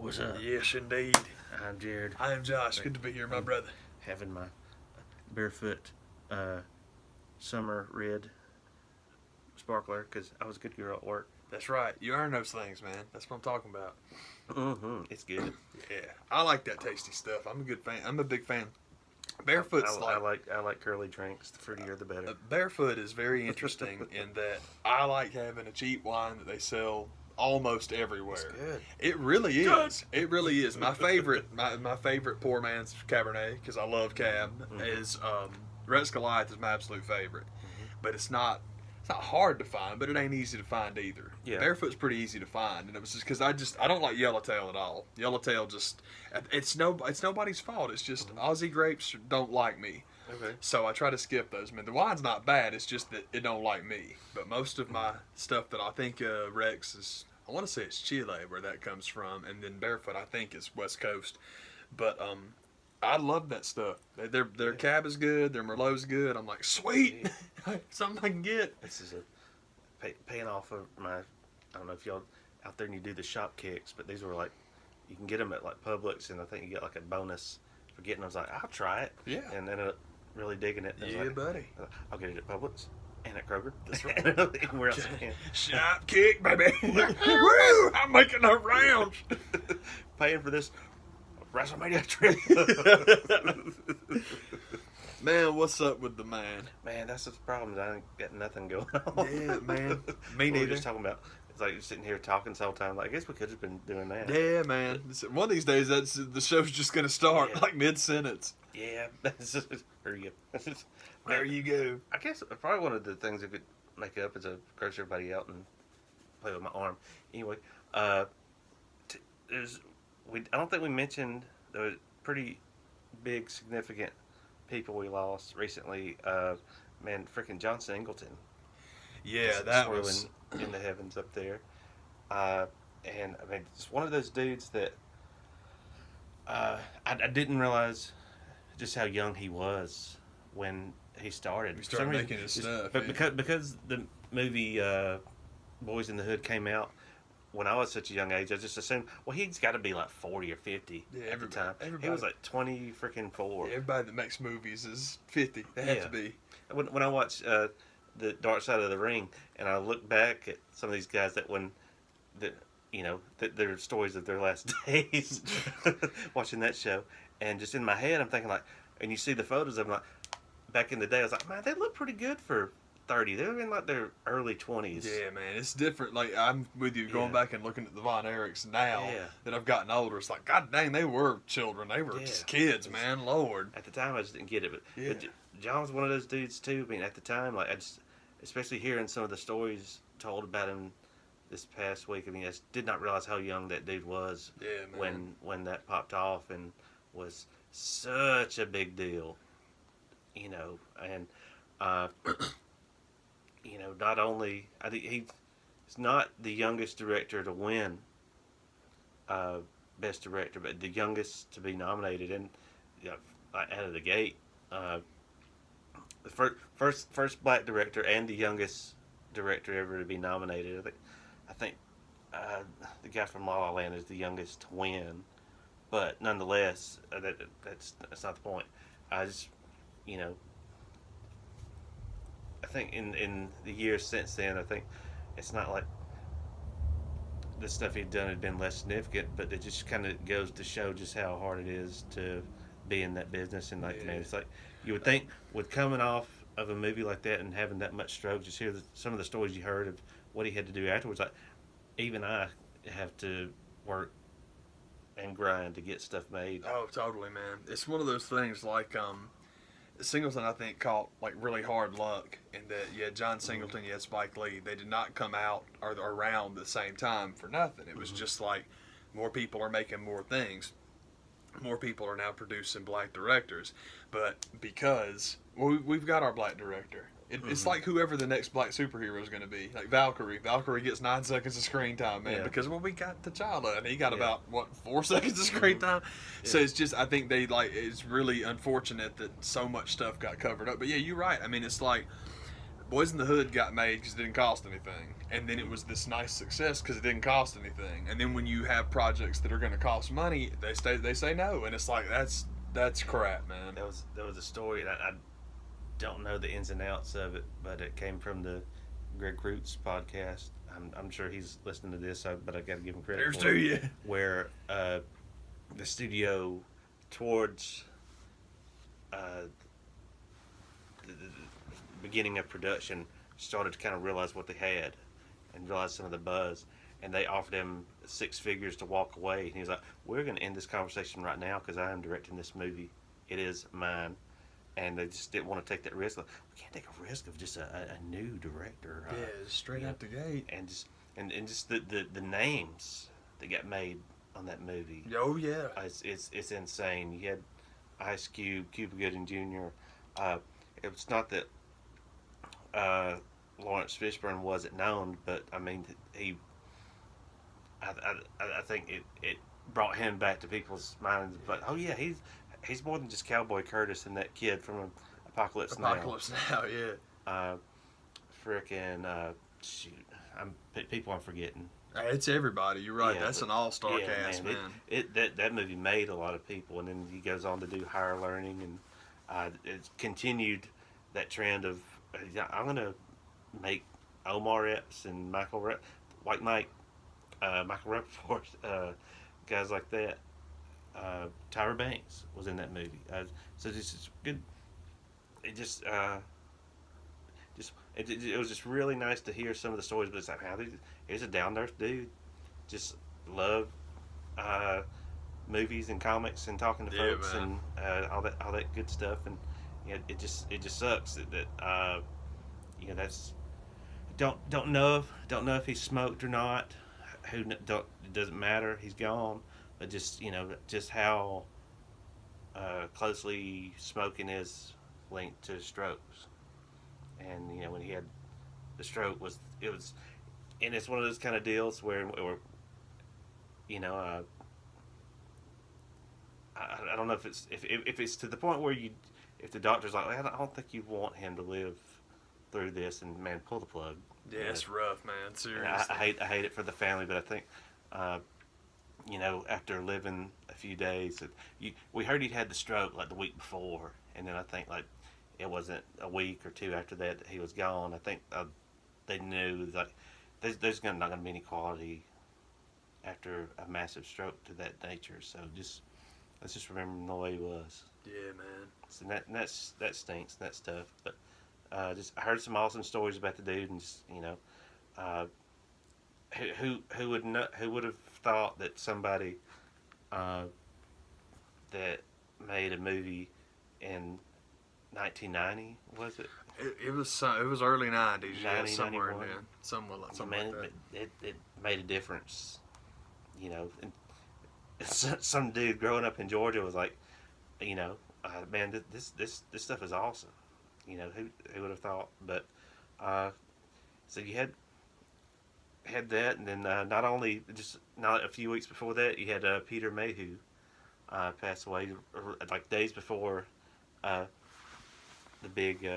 What's up? Yes, indeed. I'm Jared. I am Josh. Good to be here, my brother. Having my barefoot summer red sparkler because I was a good girl at work. That's right. You earn those things, man. That's what I'm talking about. It's good. Yeah, I like that tasty stuff. I'm a good fan. I'm a big fan. Barefoot's I like curly drinks. The fruitier, the better. Barefoot is very interesting in that I like having a cheap wine that they sell almost everywhere. It's good. It really is. It really is. My favorite, my favorite poor man's Cabernet, because I love Cab, is Rex Goliath is my absolute favorite. But it's not hard to find, but it ain't easy to find either. Yeah. Barefoot's pretty easy to find, and it was just because I don't like Yellowtail at all. Yellowtail just it's nobody's fault. It's just Aussie grapes don't like me. Okay. So I try to skip those. I mean, the wine's not bad. It's just that it don't like me. But most of my stuff that I think Rex is, I want to say it's Chile where that comes from, and then Barefoot I think is West Coast. But I love that stuff. Their Cab is good. Their Merlot's good. I'm like, sweet, something I can get. This is paying off of my. I don't know if y'all out there and you do the shop kicks, but these were like you can get them at like Publix, and I think you get like a bonus for getting. I was like, I'll try it. Yeah. And ended up really digging it. Yeah, buddy. I'll get it at Publix and at Kroger. That's right. Where else I can. Shop kick, baby. Woo! I'm making the rounds. Paying for this WrestleMania trip. Man, what's up with the man? Man, that's the problem. I ain't got nothing going on. Yeah, man. Me We were neither. just talking about. It's like you're sitting here talking this whole time. Like, I guess we could have been doing that. Yeah, man. One of these days, the show's just gonna start Yeah. like mid-sentence. Yeah. That's just, there you go. There you go. I guess probably one of the things that could make it up is to curse everybody out and play with my arm. Anyway, I don't think we mentioned the pretty big, significant people we lost recently. Man, freaking John Singleton. Yeah, Just that swirling was. in the heavens up there. And I mean, it's one of those dudes that I didn't realize just how young he was when he started. We For some started reason, making his just- stuff. But yeah. because the movie Boys in the Hood came out when I was such a young age, I just assumed, well, he's got to be like 40 or 50 Yeah, at the time. He everybody- was like 20 freaking 4. Everybody that makes movies is 50. They have Yeah. to be. When I watch the Dark Side of the Ring, and I look back at some of these guys that their stories of their last days, watching that show, and just in my head, I'm thinking like, and you see the photos of them, like back in the day, I was like, man, they look pretty good for 30. They were in like their early 20s. Yeah, man, it's different. Like, I'm with you going Yeah. back and looking at the Von Erichs now Yeah. that I've gotten older. It's like, God dang, they were children. They were Yeah. just kids, man. Lord. At the time, I just didn't get it, but, Yeah. but John was one of those dudes too. I mean, at the time, like especially hearing some of the stories told about him this past week. I mean, I just did not realize how young that dude was Yeah, man. when that popped off and was such a big deal, and not only I think he's not the youngest director to win best director, but the youngest to be nominated, and out of the gate, the first black director and the youngest director ever to be nominated. I think the guy from La La Land is the youngest to win, but nonetheless, that's not the point. I just, I think in the years since then, I think it's not like the stuff he'd done had been less significant, but it just kind of goes to show just how hard it is to be in that business. And like, man, it's like you would think with coming off of a movie like that and having that much stroke, just hear some of the stories you heard of what he had to do afterwards. Like, even I have to work and grind to get stuff made. Oh, totally, man. It's one of those things like Singleton, I think, caught like really hard luck in that you had John Singleton, you had Spike Lee. They did not come out or around the same time for nothing. It was just like more people are making more things. More people are now producing black directors. But because we've got our black director. It's like whoever the next black superhero is going to be. Like Valkyrie. Valkyrie gets 9 seconds of screen time, man. Yeah. Because, we got T'Challa, and he got about, 4 seconds of screen time? So it's just, I think it's really unfortunate that so much stuff got covered up. But yeah, you're right. I mean, it's like, Boys in the Hood got made because it didn't cost anything, and then it was this nice success because it didn't cost anything. And then when you have projects that are going to cost money, they say no, and it's like that's crap, man. There was a story, and I don't know the ins and outs of it, but it came from the Greg Roots podcast. I'm sure he's listening to this, but I got to give him credit. There's for to it, you. where the studio towards the beginning of production started to kind of realize what they had and realize some of the buzz, and they offered him 6 figures to walk away, and he was like, we're going to end this conversation right now because I am directing this movie. It is mine. And they just didn't want to take that risk. Like, we can't take a risk of just a new director. Yeah, straight out the gate. And just the names that got made on that movie. Oh yeah, it's insane. You had Ice Cube, Cuba Gooding Jr. It was not that Lawrence Fishburne wasn't known, but I mean I think it brought him back to people's minds. But oh yeah, he's more than just Cowboy Curtis and that kid from Apocalypse Now. Apocalypse Now, yeah. Shoot, people I'm forgetting. It's everybody. You're right. Yeah, that's an all-star cast, man. That movie made a lot of people, and then he goes on to do Higher Learning, and it's continued that trend of I'm gonna make Omar Epps and White Mike, Michael Rappaport, guys like that. Tyra Banks was in that movie, so this is good. It it was just really nice to hear some of the stories. But it's like, here's a down to earth dude, just love movies and comics and talking to folks, man. And all that good stuff. And it just sucks that that's don't know if he smoked or not. It doesn't matter. He's gone. But just how closely smoking is linked to strokes, and when he had the stroke and it's one of those kind of deals where I don't know if it's to the point where if the doctor's like, I don't think you want him to live through this, and man, pull the plug. Yeah, it's rough, man. Seriously, I hate it for the family, but I think. After living a few days, we heard he'd had the stroke like the week before, and then I think like it wasn't a week or two after that he was gone. I think they knew that there's not going to be any quality after a massive stroke to that nature. So let's just remember him the way he was. Yeah, man. So that stinks, that stuff. But I heard some awesome stories about the dude, and just who would have thought that somebody that made a movie in 1990, was it? It was early 90s, yeah, somewhere in 91. there, something like that. It made a difference, And some dude growing up in Georgia was like, man, this stuff is awesome. Who would have thought? But so you had that, and then not a few weeks before that, you had Peter Mayhew pass away, like days before the big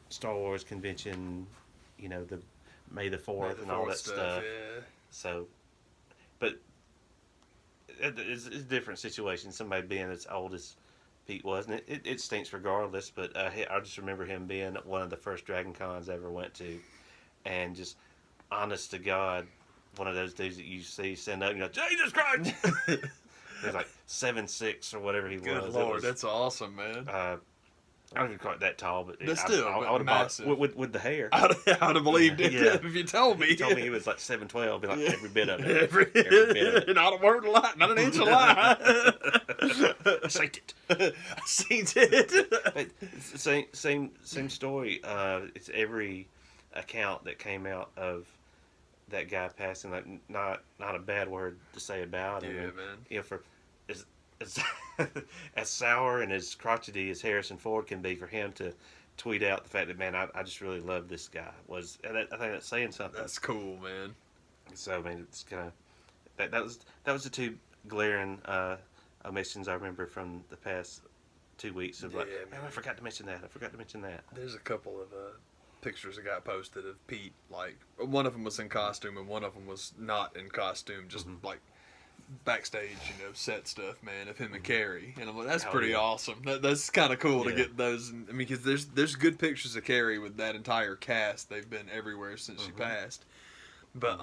Star Wars convention, the May the 4th and all that stuff. Yeah. So, but it's a different situation. Somebody being as old as Pete was, and it stinks regardless. But I just remember him being one of the first Dragon Cons I ever went to, and just honest to God, one of those dudes that you see stand up and go, Jesus Christ! He was like 7'6" or whatever he was. Good Lord, that's awesome, man. I don't even call it that tall, but I would have massive. With the hair. I would have believed it if you told me. He told me he was like 7'12", be like every bit of it. Every bit of it. Not a word of lie, not an inch of lie. I seen it. I seen it. But it's the same story. It's every account that came out of that guy passing, like not a bad word to say about him. Yeah, man. For as sour and as crotchety as Harrison Ford can be, for him to tweet out the fact that, man, I just really love this guy, I think that's saying something. That's cool, man. So I mean, it's kind of that was the two glaring omissions I remember from the past 2 weeks of man, I forgot to mention that. There's a couple of pictures that got posted of Pete. Like, one of them was in costume and one of them was not in costume, just like backstage, set stuff, man, of him and Carrie. And I'm like, that's pretty awesome. That's kind of cool to get those. I mean, because there's good pictures of Carrie with that entire cast. They've been everywhere since she passed. But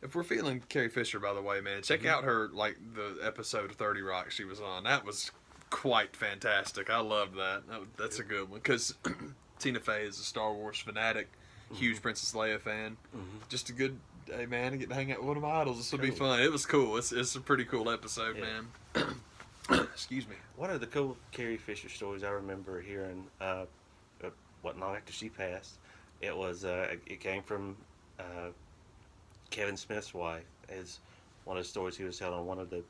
if we're feeling Carrie Fisher, by the way, man, check out her, like, the episode of 30 Rock she was on. That was quite fantastic. I loved that. That's a good one. Because Tina Fey is a Star Wars fanatic, huge Princess Leia fan. Just a good day, man, to get to hang out with one of my idols. This will be fun. It was cool. It's a pretty cool episode, man. Excuse me. One of the cool Carrie Fisher stories I remember hearing, what long after she passed, it came from Kevin Smith's wife. Is one of the stories he was telling on one of the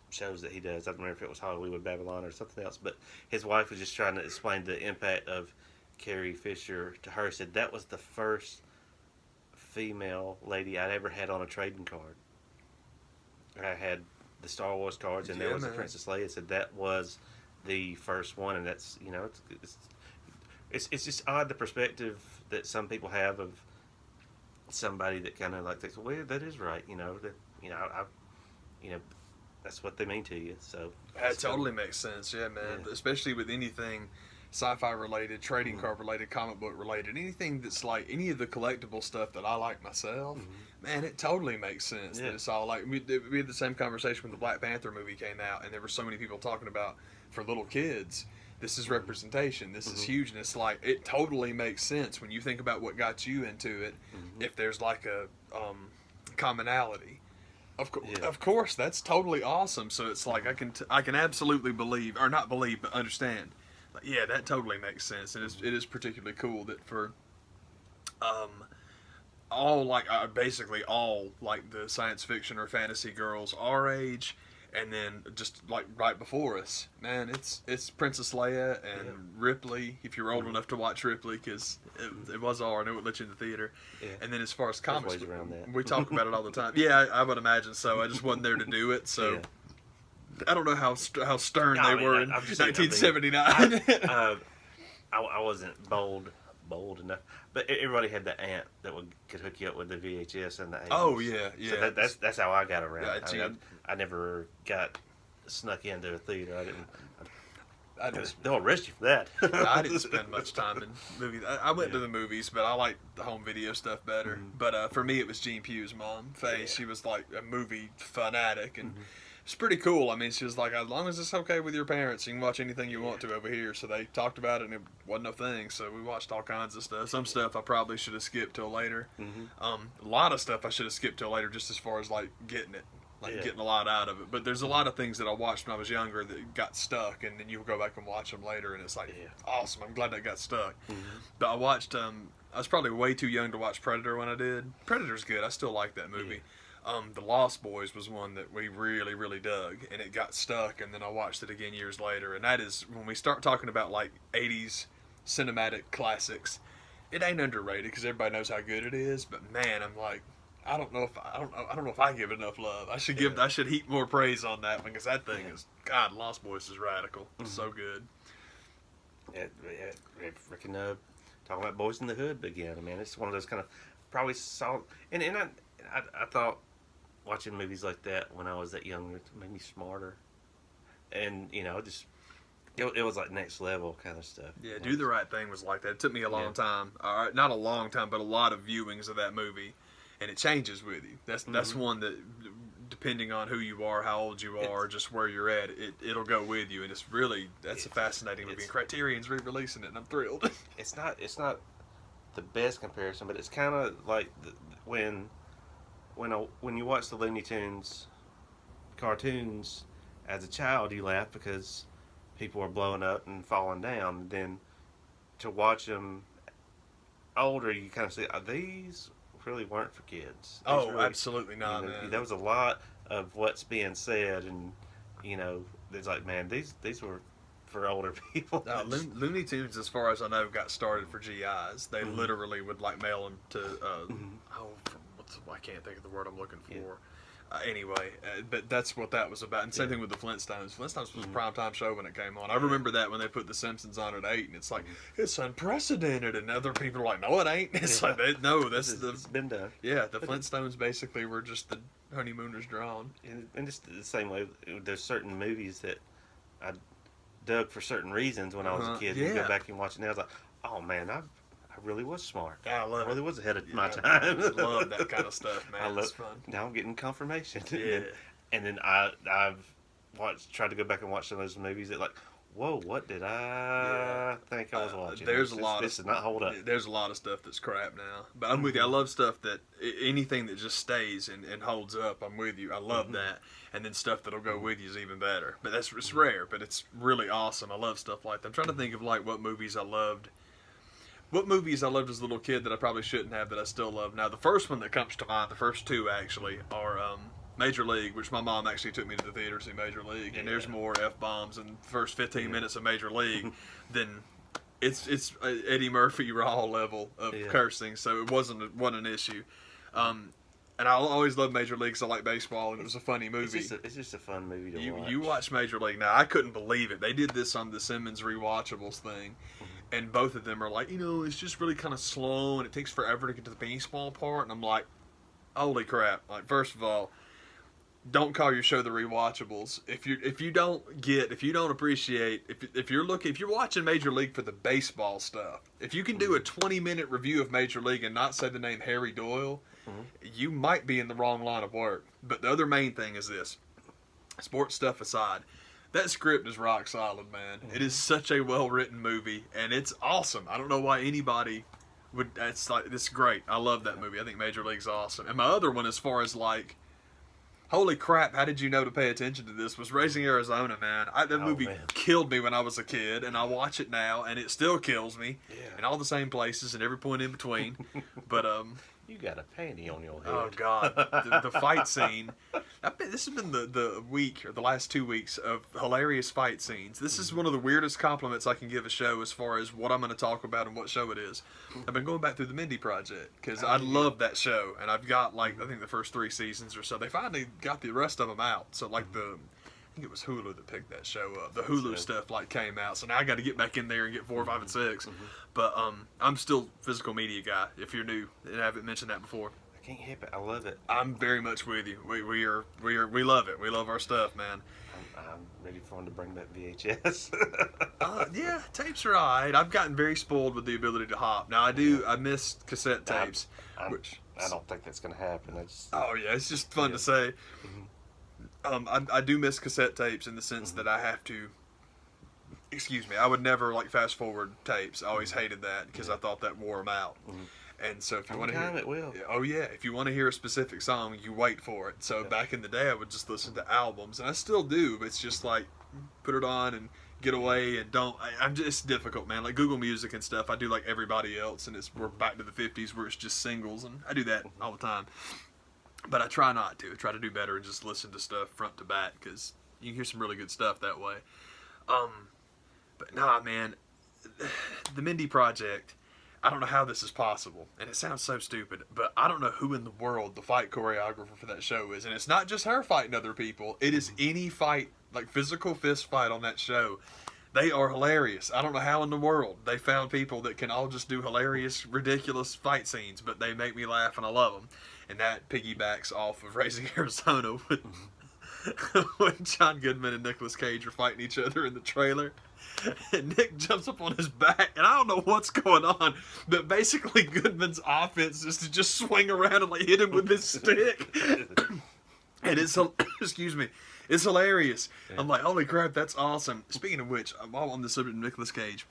shows that he does. I don't remember if it was Hollywood Babylon or something else, but his wife was just trying to explain the impact of Carrie Fisher to her. Said that was the first female lady I'd ever had on a trading card. I had the Star Wars cards, and there was the Princess Leia. Said that was the first one, and that's it's just odd the perspective that some people have of somebody that kind of like thinks, well, that is right, that's what they mean to you. So that totally makes sense, man. Yeah. Especially with anything sci-fi related, trading card related, comic book related, anything that's like any of the collectible stuff that I like myself, man, it totally makes sense. That it's all like we had the same conversation when the Black Panther movie came out, and there were so many people talking about, for little kids, this is representation, this is huge, and it's like, it totally makes sense when you think about what got you into it. If there's like a commonality, of course, that's totally awesome. So it's like I can absolutely believe, or not believe, but understand. Like, yeah, that totally makes sense, and it is particularly cool that for basically all like the science fiction or fantasy girls our age, and then just like right before us, man, it's Princess Leia and Ripley, if you're old enough to watch Ripley, because it was all, I know it let you in the theater. And then as far as comics, we talk about it all the time. Yeah, I would imagine so. I just wasn't there to do it, so I don't know how stern they were in 1979. I wasn't bold enough, but everybody had the aunt that could hook you up with the VHS and the 80s. Oh yeah. So that's how I got around. I never got snuck into a theater. I didn't. They'll arrest you for that. I didn't spend much time in movies. I went to the movies, but I liked the home video stuff better. But for me, it was Gene Pugh's mom, Faye. She was like a movie fanatic, and it's pretty cool. I mean, she was like, as long as it's okay with your parents, you can watch anything you want to over here. So they talked about it, and it wasn't a thing. So we watched all kinds of stuff. Some stuff I probably should have skipped till later. A lot of stuff I should have skipped till later, just as far as like getting it. Getting a lot out of it. But there's a lot of things that I watched when I was younger that got stuck, and then you go back and watch them later, and it's like, awesome, I'm glad that got stuck. But I watched, I was probably way too young to watch Predator when I did. Predator's good. I still like that movie. The Lost Boys was one that we really, really dug, and it got stuck, and then I watched it again years later. And that is, when we start talking about like 80s cinematic classics, it ain't underrated because everybody knows how good it is, but man, I'm like, I don't know if I give it enough love. I should heap more praise on that, because that thing is, God, Lost Boys is radical. It's so good. Freaking talking about Boys in the Hood again. I mean, it's one of those kind of probably solid. And I thought watching movies like that when I was that young, it made me smarter. And just it was like next level kind of stuff. Yeah, Do the Right Thing was like that. It took me a long time. Not a long time, but a lot of viewings of that movie. And it changes with you. That's one that, depending on who you are, how old you are, just where you're at, it'll go with you. And that's a fascinating movie. And Criterion's re-releasing it, and I'm thrilled. It's not the best comparison, but it's kind of like when you watch the Looney Tunes cartoons as a child, you laugh because people are blowing up and falling down. And then to watch them older, you kind of say, these really weren't for kids. Absolutely not, man. There was a lot of what's being said, and there's like, man, these were for older people. Looney Tunes, as far as I know, got started for GIs. They literally would like mail them to I can't think of the word I'm looking for. But that's what that was about. And same thing with the Flintstones. Flintstones was a primetime show when it came on. I remember that when they put The Simpsons on at 8, and it's like, it's unprecedented. And other people are like, no, it ain't. It's like, no, It's been done. Yeah, the Flintstones basically were just the honeymooners drawn. And it's the same way. There's certain movies that I dug for certain reasons when I was a kid. Yeah. You go back and watch it now, I was like, oh man, I really was smart. I love I really it. was ahead of my I time. love that kind of stuff, man. It's fun. Now I'm getting confirmation. Yeah. And then I've tried to go back and watch some of those movies that like, whoa, what did I think I was watching? There's this did not hold up. There's a lot of stuff that's crap now. But I'm with you. I love stuff that, anything that just stays and holds up, I'm with you. I love that. And then stuff that'll go with you is even better. But it's rare, but it's really awesome. I love stuff like that. I'm trying to think of like what movies I loved. What movies I loved as a little kid that I probably shouldn't have that I still love. Now, the first one that comes to mind, the first two actually, are Major League, which my mom actually took me to the theater to see Major League. And there's more F-bombs in the first 15 minutes of Major League than it's Eddie Murphy raw level of cursing, so it wasn't an issue. And I always loved Major League because I like baseball, and it was a funny movie. It's just a fun movie to watch. You watch Major League now. I couldn't believe it. They did this on the Simmons Rewatchables thing, and both of them are like, it's just really kind of slow, and it takes forever to get to the baseball part. And I'm like, holy crap! Like, first of all, don't call your show the Rewatchables. If you don't appreciate, if you're watching Major League for the baseball stuff, if you can do a 20-minute review of Major League and not say the name Harry Doyle, you might be in the wrong line of work. But the other main thing is this: sports stuff aside, that script is rock solid, man. It is such a well-written movie, and it's awesome. I don't know why anybody would. It's great. I love that movie. I think Major League's awesome. And my other one, as far as like, holy crap, how did you know to pay attention to this, was Raising Arizona, man. That movie killed me when I was a kid, and I watch it now, and it still kills me. Yeah. In all the same places and every point in between. But you got a panty on your head. Oh God, the fight scene. This has been the week or the last 2 weeks of hilarious fight scenes. This is one of the weirdest compliments I can give a show as far as what I'm going to talk about and what show it is. I've been going back through the Mindy Project because I love that show, and I've got I think the first 3 seasons or so. They finally got the rest of them out. So I think it was Hulu that picked that show up. The Hulu stuff came out, so now I got to get back in there and get 4, 5, and 6. But I'm still physical media guy. If you're new and I haven't mentioned that before, I can't help it. I love it. I'm very much with you. We love it. We love our stuff, man. I'm ready for him to bring back VHS. Yeah, tapes are alright. I've gotten very spoiled with the ability to hop. Now I miss cassette tapes. I don't think that's going to happen. It's just fun to say. I do miss cassette tapes in the sense that I have to. Excuse me. I would never fast forward tapes. I always hated that because I thought that wore them out. And so if you want to hear, it will. Oh yeah, if you want to hear a specific song, you wait for it. So back in the day, I would just listen to albums, and I still do. But it's just put it on and get away, and I'm just difficult, man. Like Google Music and stuff, I do like everybody else, and we're back to the 50s where it's just singles, and I do that all the time. But I try not to. I try to do better and just listen to stuff front to back because you can hear some really good stuff that way. But nah, man, the Mindy Project. I don't know how this is possible, and it sounds so stupid, but I don't know who in the world the fight choreographer for that show is, and it's not just her fighting other people. It is any fight, physical fist fight on that show. They are hilarious. I don't know how in the world they found people that can all just do hilarious, ridiculous fight scenes, but they make me laugh, and I love them. And that piggybacks off of Raising Arizona when John Goodman and Nicolas Cage are fighting each other in the trailer. And Nick jumps up on his back, and I don't know what's going on, but basically Goodman's offense is to just swing around and hit him with his stick. And it's hilarious. Yeah. I'm like, holy crap, that's awesome. Speaking of which, while on the subject of Nicolas Cage,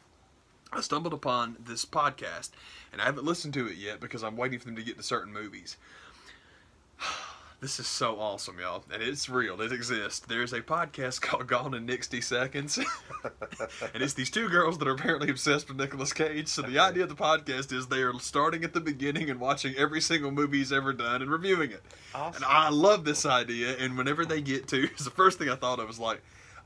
I stumbled upon this podcast, and I haven't listened to it yet because I'm waiting for them to get to certain movies. This is so awesome, y'all. And it's real. It exists. There's a podcast called Gone in 60 Seconds. And it's these 2 girls that are apparently obsessed with Nicolas Cage. So the idea of the podcast is they are starting at the beginning and watching every single movie he's ever done and reviewing it. Awesome. And I love this idea. And whenever they get to, the first thing I thought of was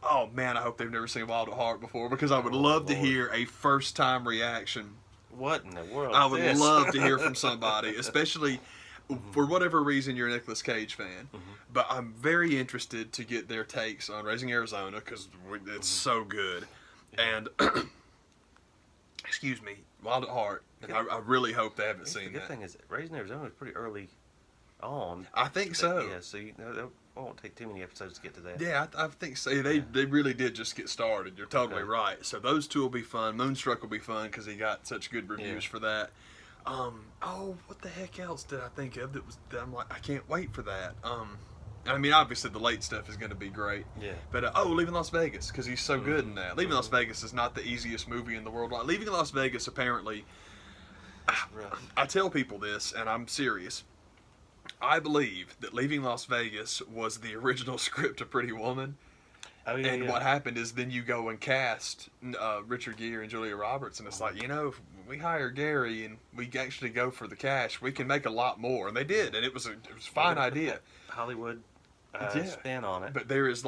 oh man, I hope they've never seen Wild at Heart before because I would love to hear a first time reaction. What in the world? I would love to hear from somebody, especially. For whatever reason, you're a Nicolas Cage fan. But I'm very interested to get their takes on Raising Arizona because it's so good. And, excuse me, Wild at Heart. And I really hope they haven't seen that. The good thing is Raising Arizona is pretty early on. I think so. Yeah, so it won't take too many episodes to get to that. Yeah, I think so. They really did just get started. You're totally right. So those two will be fun. Moonstruck will be fun because he got such good reviews for that. What the heck else did I think of that I'm like, I can't wait for that. I mean, obviously the late stuff is going to be great. Yeah. But, Leaving Las Vegas, because he's so good in that. Leaving Las Vegas is not the easiest movie in the world. Like, Leaving Las Vegas, apparently, I tell people this, and I'm serious. I believe that Leaving Las Vegas was the original script of Pretty Woman. Oh, yeah, and what happened is then you go and cast Richard Gere and Julia Roberts, and it's like, if we hire Gary and we actually go for the cash, we can make a lot more. And they did, and it was a fine idea. Hollywood spin on it. But there's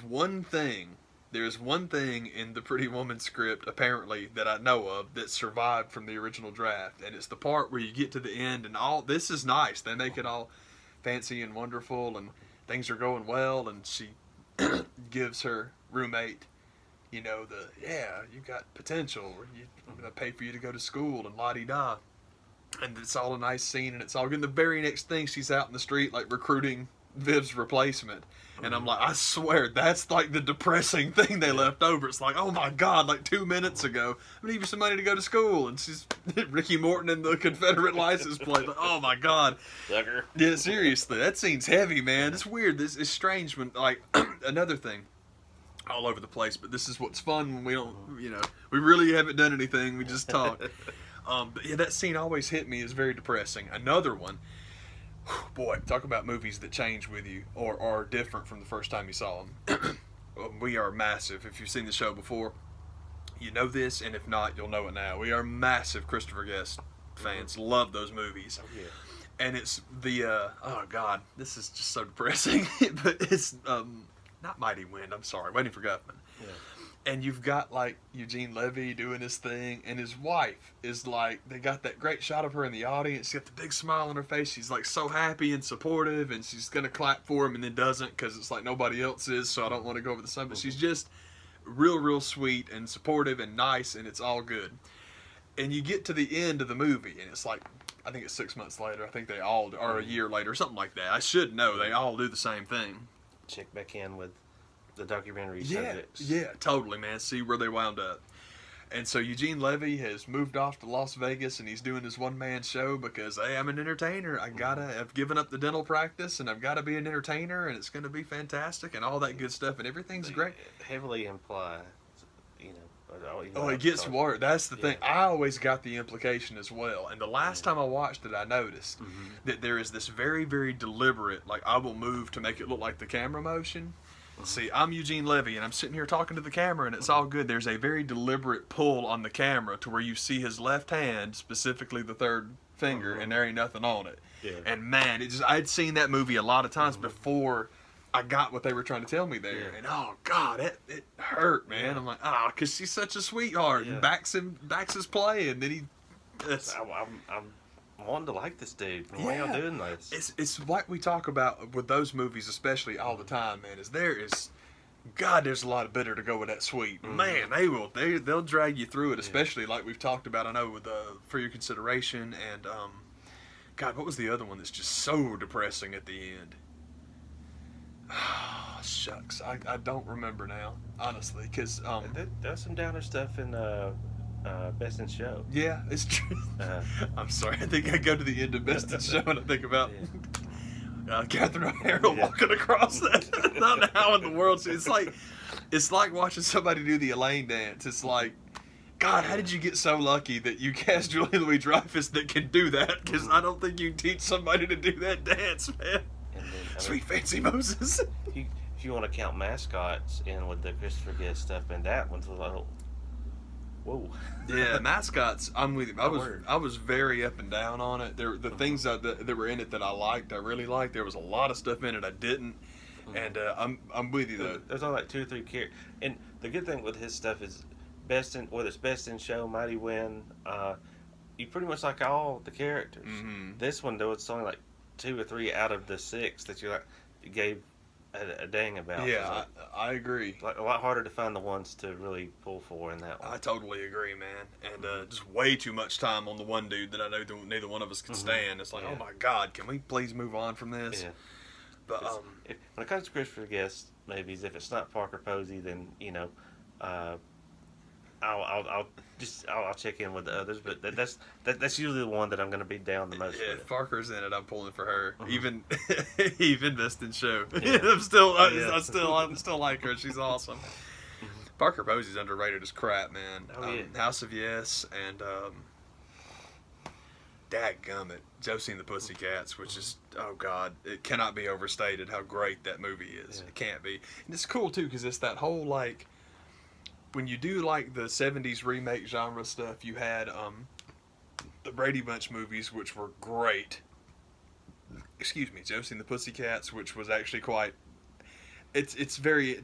one thing in the Pretty Woman script, apparently, that I know of that survived from the original draft, and it's the part where you get to the end and all this is nice. They make it all fancy and wonderful, and things are going well, and she gives her roommate, you got potential. I'm going to pay for you to go to school and la-di-da. And it's all a nice scene, and it's all good. And the very next thing, she's out in the street, like, recruiting Viv's replacement. And I'm like, I swear, that's like the depressing thing they left over. It's like, oh my God, like 2 minutes ago, I'm going to give you some money to go to school. And she's Ricky Morton in the Confederate license plate. Like, oh my God. Sucker. Yeah, seriously, that scene's heavy, man. It's weird. It's strange when, like, another thing, all over the place, but this is what's fun when we don't, we really haven't done anything. We just talk. But yeah, that scene always hit me as very depressing. Another one. Boy, talk about movies that change with you or are different from the first time you saw them. We are massive. If you've seen the show before, you know this, and if not, you'll know it now. We are massive Christopher Guest fans. Love those movies. Oh, yeah. And it's the, oh God, this is just so depressing. But it's not Mighty Wind, I'm sorry, Waiting for Guffman. Yeah. And you've got, like, Eugene Levy doing his thing, and his wife is, like, they got that great shot of her in the audience. She's got the big smile on her face. She's, like, so happy and supportive, and she's going to clap for him and then doesn't because it's like nobody else is, so I don't want to go over the sun. But she's just real sweet and supportive and nice, and it's all good. And you get to the end of the movie, and it's like, I think it's 6 months later. I think they all, or a year later, something like that. I should know. They all do the same thing. Check back in with the documentary subjects. Yeah, totally, man. See where they wound up. And so Eugene Levy has moved off to Las Vegas, and he's doing his one-man show because, hey, I'm an entertainer. I've given up the dental practice, and I've got to be an entertainer, and it's going to be fantastic, and all that good stuff, and everything's great. Heavily imply, it gets worse. That's the thing. I always got the implication as well. And the last time I watched it, I noticed that there is this very, very deliberate, like, I will move to make it look like the camera motion. See, I'm Eugene Levy, and I'm sitting here talking to the camera, and it's all good. There's a very deliberate pull on the camera to where you see his left hand, specifically the third finger, and there ain't nothing on it. Yeah. And man, I'd seen that movie a lot of times before I got what they were trying to tell me there. Yeah. And oh God, it hurt, man. Yeah. I'm like, because she's such a sweetheart, and backs his play, and then he. I'm wanting to like this dude. Why y'all doing this? It's like we talk about with those movies, especially all the time, man. There's a lot of bitter to go with that sweet. Man, they'll drag you through it, especially like we've talked about. I know with For Your Consideration and God, what was the other one that's just so depressing at the end? Oh, shucks, I don't remember now, honestly, because there's some downer stuff in Best in Show. Yeah, it's true. I'm sorry. I think I go to the end of Best in Show and I think about Catherine O'Hara walking across that. I don't know how in the world. It's like watching somebody do the Elaine dance. It's like, God, how did you get so lucky that you cast Julia Louis-Dreyfus that can do that? Because I don't think you can teach somebody to do that dance, man. And then, Sweet Fancy Moses. If you want to count mascots in with the Christopher Guest stuff, and that one's a little. Whoa. Yeah, mascots. I'm with you. I was very up and down on it. The things that were in it that I liked, I really liked. There was a lot of stuff in it I didn't, and I'm with you though. There's only like 2 or 3 characters, and the good thing with his stuff is whether it's Best in Show, Mighty Wind, you pretty much like all the characters. This one though, it's only like 2 or 3 out of the 6 that you gave a dang about. Yeah, I agree. Like a lot harder to find the ones to really pull for in that one. I totally agree, man. And just way too much time on the one dude that I know neither one of us could stand. It's like, oh my God, can we please move on from this? Yeah. But when it comes to Christopher Guest movies, if it's not Parker Posey, then I'll check in with the others. But that's usually the one that I'm going to be down the most. Yeah, with. if Parker's in it, I'm pulling for her. Mhm. Even Best in Show. Yeah. I still like her. She's awesome. Parker Posey's underrated as crap, man. Oh, yeah. House of Yes and Dadgummit, Josie and the Pussycats, which is, oh God, it cannot be overstated how great that movie is. Yeah. It can't be. And it's cool too because it's that whole like, when you do like the 70s remake genre stuff, you had the Brady Bunch movies, which were great. Excuse me, Josie and the Pussycats, which was actually quite. It's very.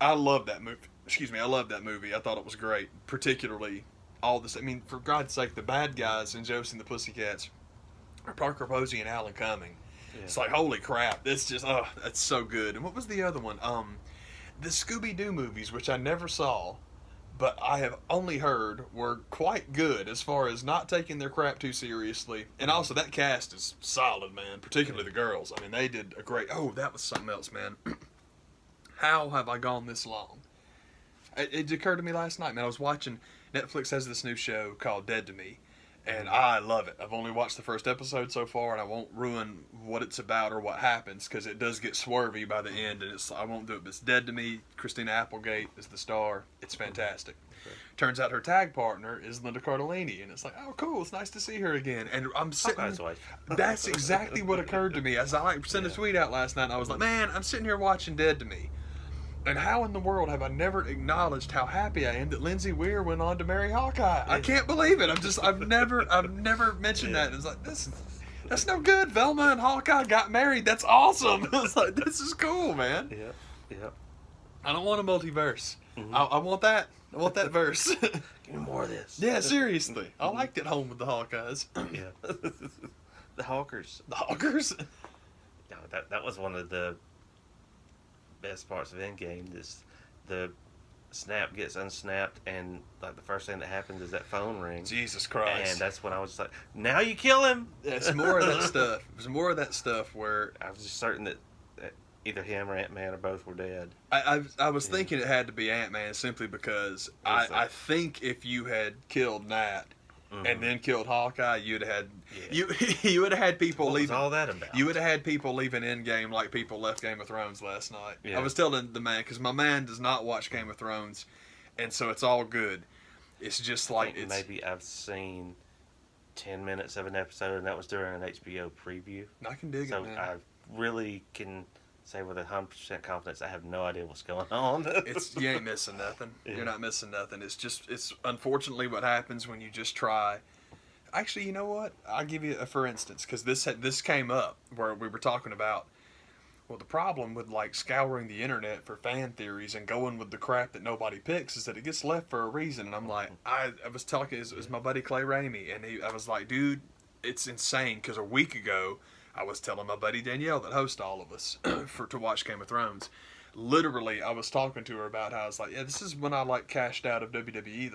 I love that movie. Excuse me, I love that movie. I thought it was great, particularly all this. I mean, for God's sake, the bad guys in Josie and the Pussycats are Parker Posey and Alan Cumming. Yeah. It's like, holy crap, this just that's so good. And what was the other one? The Scooby-Doo movies, which I never saw, but I have only heard were quite good as far as not taking their crap too seriously. And also, that cast is solid, man, particularly the girls. I mean, they did a great... Oh, that was something else, man. How have I gone this long? It occurred to me last night, man. I was watching... Netflix has this new show called Dead to Me, and I love it. I've only watched the first episode so far, and I won't ruin what it's about or what happens because it does get swervy by the end, and I won't do it. But it's Dead to Me. Christina Applegate is the star. It's fantastic. Okay. Turns out her tag partner is Linda Cardellini, and it's like, oh, cool. It's nice to see her again. And I'm sitting. Hawkeye's wife. That's exactly what occurred to me. As I sent a tweet out last night, and I was like, man, I'm sitting here watching Dead to Me. And how in the world have I never acknowledged how happy I am that Lindsay Weir went on to marry Hawkeye? I can't believe it. I've never mentioned that. It's like, that's no good. Velma and Hawkeye got married. That's awesome. It's like, this is cool, man. Yeah. I don't want a multiverse. Mhm. I want that. I want that verse. Give me more of this. Yeah, seriously. I liked it home with the Hawkeyes. Yeah. The Hawkers. The Hawkers? No, that was one of the best parts of Endgame. The snap gets unsnapped, and like the first thing that happens is that phone rings. Jesus Christ. And that's when I was just like, now you kill him. It's more of that stuff. There's more of that stuff where I was just certain that either him or Ant-Man or both were dead. I was thinking it had to be Ant-Man simply because I think if you had killed Nat and then killed Hawkeye, you'd have had you would have had people what leaving. was all that about? You would have had people leaving Endgame like people left Game of Thrones last night. Yeah. I was telling the man because my man does not watch Game of Thrones, and so it's all good. It's just like it's maybe I've seen 10 minutes of an episode, and that was during an HBO preview. I can dig So it, man. I really can say with 100% confidence I have no idea what's going on. You ain't missing nothing. Yeah. You're not missing nothing. It's unfortunately what happens when you just try. Actually, you know what? I'll give you a for instance because this came up where we were talking about. Well, the problem with like scouring the internet for fan theories and going with the crap that nobody picks is that it gets left for a reason. And I'm like, I was talking, it was my buddy Clay Ramey, and I was like, dude, it's insane because a week ago I was telling my buddy Danielle that hosts all of us to watch Game of Thrones. Literally, I was talking to her about how I was like, yeah, this is when I like cashed out of WWE